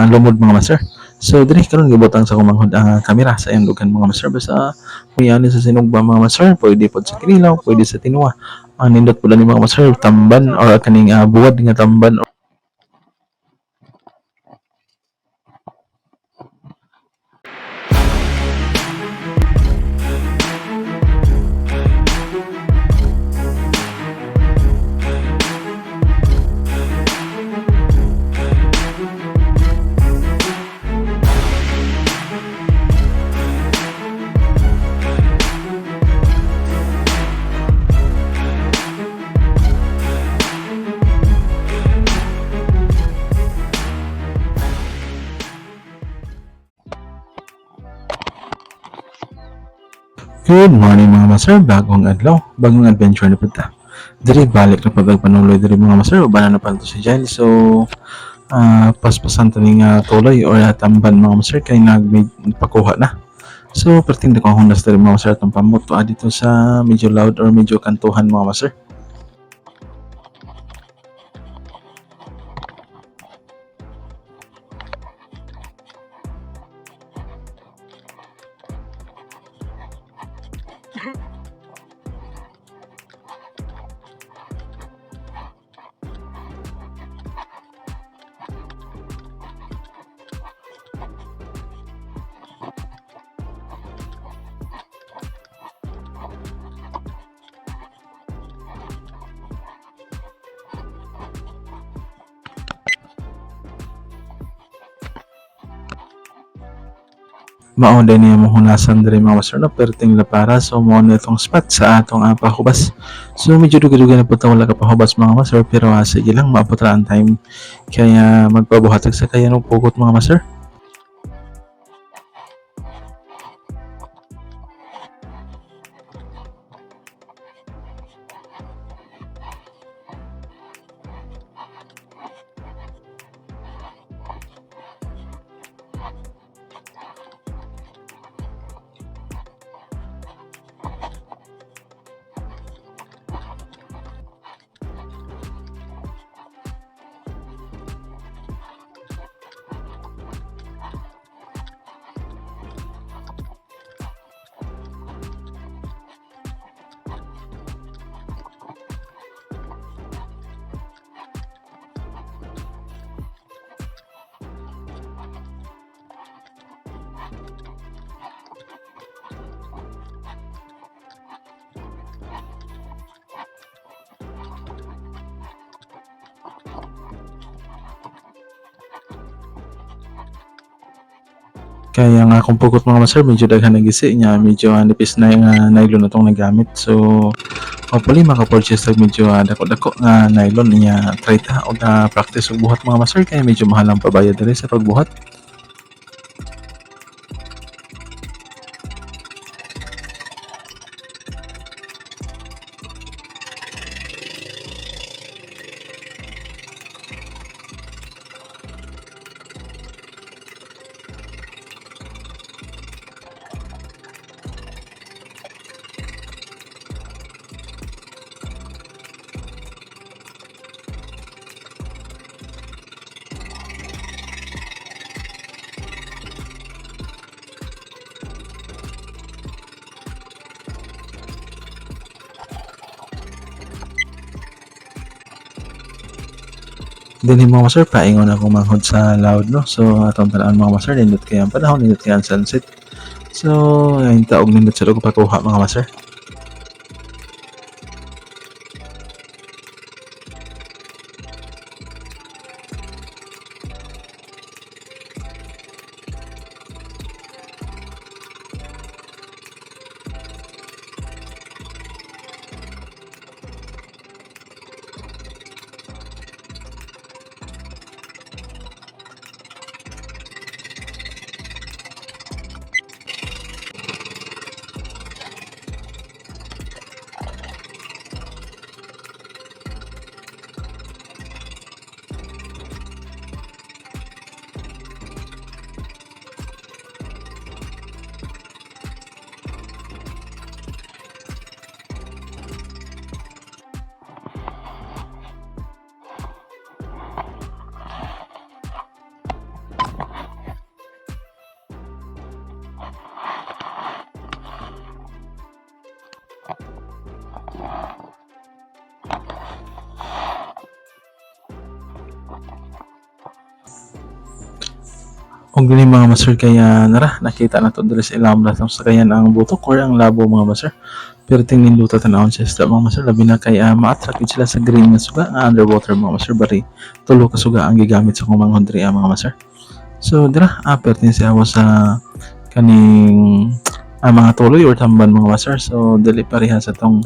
lumod mga master. So diri karon gibutang sa kumanghod kamera sa iyang dugan mga master basta kuyani sa sinugba mga master, pwede pod sa kinilaw, pwede sa tinuwa. Nindot pud ni mga master tamban or kaning buwad nga tamban. Good morning mga master, bagong adlaw, bagong adventure na punta. Diri balik na pagpanuloy diri mga master, ubanan na pa to si Jail. So paspasan to ning tuloy or tamban mga master kay nagpakuha na. So perting na ko hundas diri mga master tong pamuto dito sa medyo loud or medyo kantuhan mga master. Mao din niya mahunasan diri mga master na perting la para so mo na itong spot sa atong pahubas. So medyo duga-duga na po wala ka pahubas mga master pero sige lang maabot ra ang time kaya magpabuhatag sa kaya ng pugot mga master. Kaya nga kung pugot mga master, medyo daghan na gisi niya, medyo nipis na yung nylon na itong nagamit. So, hopefully maka-purchase tag medyo dako-dako nga nylon niya. Try ta o practice og buhat mga master, kaya medyo mahal ang pabayad diri sa pagbuhat. Din mga master, paingon ako manghod sa loud no. So atong talaan mga master, nindot kaya ang panahon, nindot kaya ang sunset. So ayun taog nindot sa lugo pakuha mga master. Og dili mga master kaya nara nakita na to diri sa ilang sa sakayan ang butok or ang labo mga master. Pero tingin luto tanawon sa isda mga master labi na kay ma-attract sila sa green nga suga nga underwater mga master bari tulo ka suga ang gigamit sa kumanghon diri mga master. So dira pertin siya ako sa kaning mga tuloy or tamban mga master. So dili pareha sa tong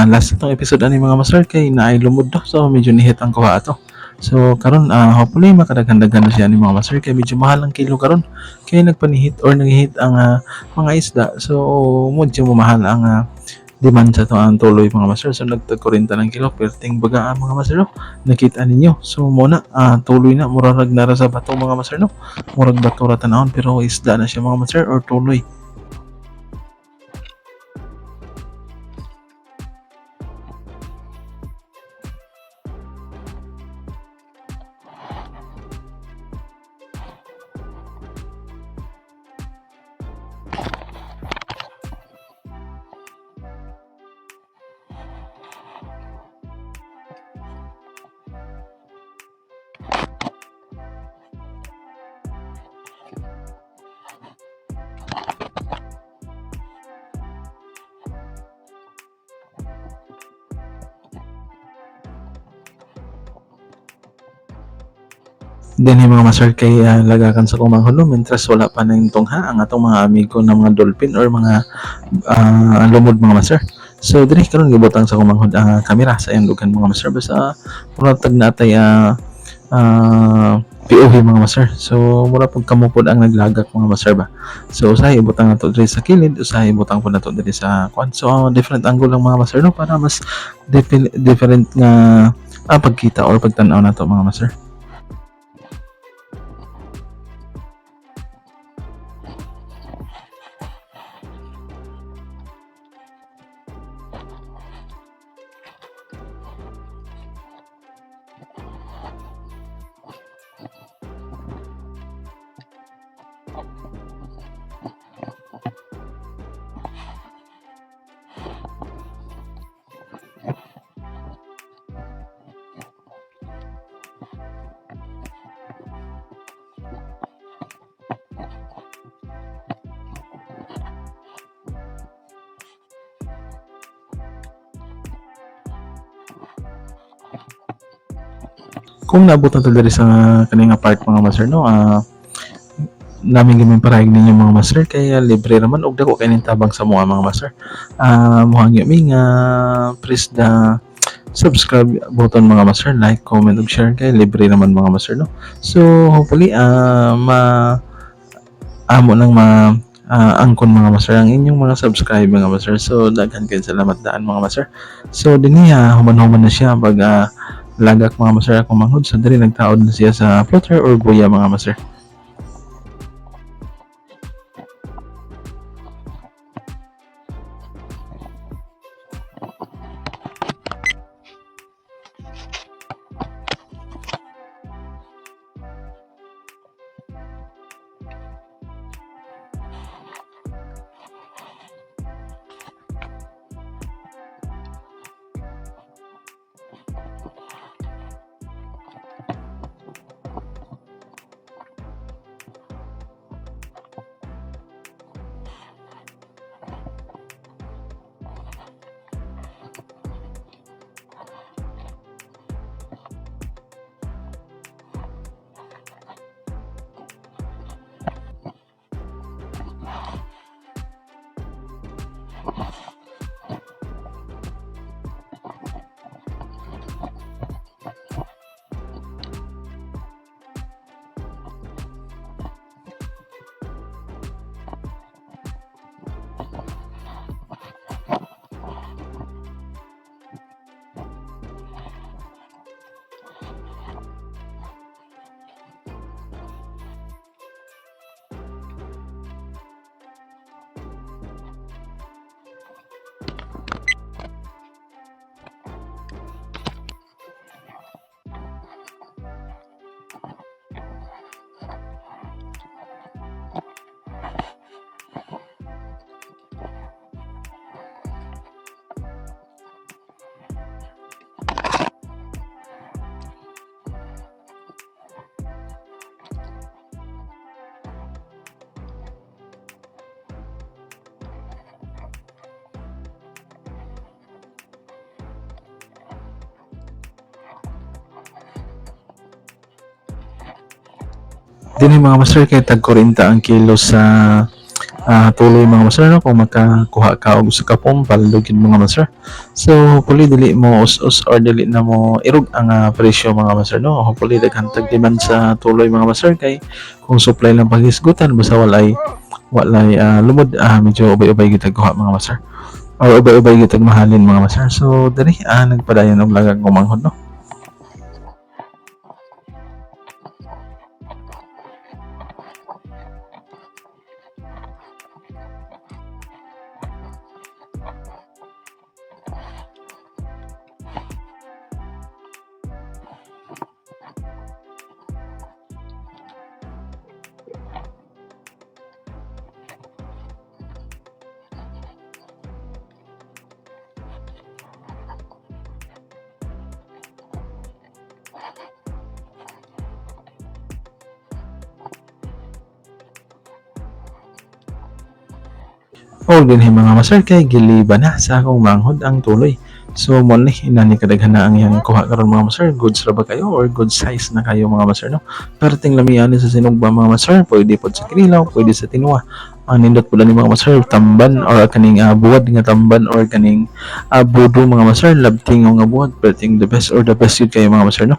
last na tong episode ani mga master kay naay lumod do. So medyo nihit ang kuha ato. So karon hopefully makadaghan-daghan na siya ni mga master kay medyo mahal ang kilo karon kay nagpanihit or naghihit ang mga isda. So medyo mahal ang demand sa to ang tuloy mga master. So nagtag 40 ng kilo perting baga mga master no. Nakita ninyo. So muna tuloy na murag nara sa bato mga master no. Murag bato ra tanawon pero isda na siya mga master or tuloy. Then yung mga master kay lagakan sa kumanghulo mentras wala pa na yung tungha ang atong mga amigo na mga dolphin or mga lumod mga master. So diri karon gibutang sa kumanghod ang kamera sa iyang dugan mga master basta mura tag natay POV mga master. So mura pag kamupod ang naglagak mga master ba. So usahay ibutang nato diri sa kilid, usahay ibutang po nato diri sa kwan. So different angle lang mga master no para mas different nga pagkita or pagtan-aw nato mga master. Kung naabot na to diri sa kaning part mga master no namin gamay parahig ninyo mga master kaya libre naman og dako kay tabang sa mga master. Muhangyo mi nga press the subscribe button mga master, like, comment ug share kay libre naman mga master no. So hopefully amo nang angkon mga master ang inyong mga subscribe mga master. So daghan kay salamat daan mga master. So dinhi human-human na siya pag lagak mga master akong manghod. So diri nagtaod na siya sa floater or buya mga master. Dinhi mga master kay tag 40 ang kilo sa tuloy mga master no kung makakuha ka og usa ka pompal lugid mga master. So hopefully dili mo us-us or dili na mo irog ang presyo mga master no. Hopefully daghan tag demand sa tuloy mga master kay kung supply lang paghisgutan basta walay lumod medyo ubay-ubay gid kuha mga master. Or ubay-ubay gid mahalin mga master. So diri nagpadayon og lagang kumanghod no. O dinhi mga master kay giliba na sa akong manghod ang tuloy. So mo ni inani kadaghan na ang iyang kuha karon mga master, goods ra ba kayo or good size na kayo mga master no. Perting lamian ni sa sinugba mga master, pwede pod sa kinilaw, pwede sa tinuwa. Ang nindot pula ni mga master tamban or kaning buwad nga tamban or kaning budo mga master, labting nga buwad, perting the best or the best yun kayo mga master no.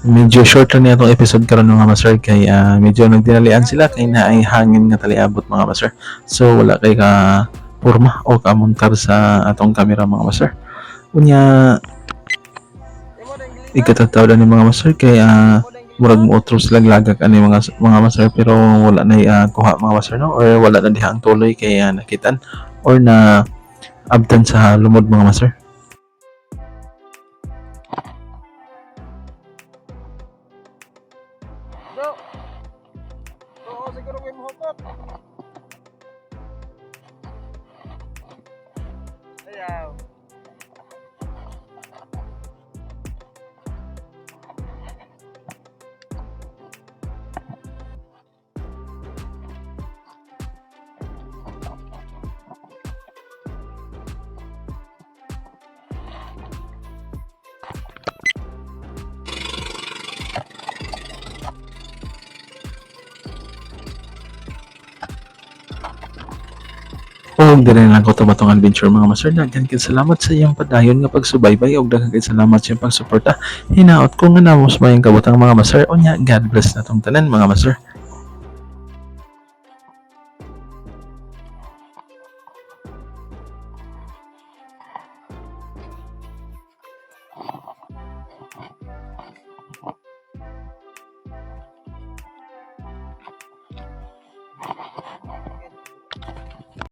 Medyo short lang nitong episode karon mga master kay medyo nagdinalian sila kay na ay hangin nga taliabot mga master. So wala kay ka porma o kamontar sa atong camera mga master. Unya ikatataw ni mga master kay murag mo otros laglagak ani mga master pero wala na kuha mga master no or wala na diha ang tuloy kay nakitan or na abtan sa lumod mga master. Bro, oo, siguro may mahupot. Ayaw. O diri lang ko tumatong adventure mga master. Daghan kay salamat sa iyang padayon nga pagsubaybay ug daghan kay salamat sa iyang pagsuporta. Hinaot ko nga namos mayang kabutang mga master. Unya God bless natong tanan mga master.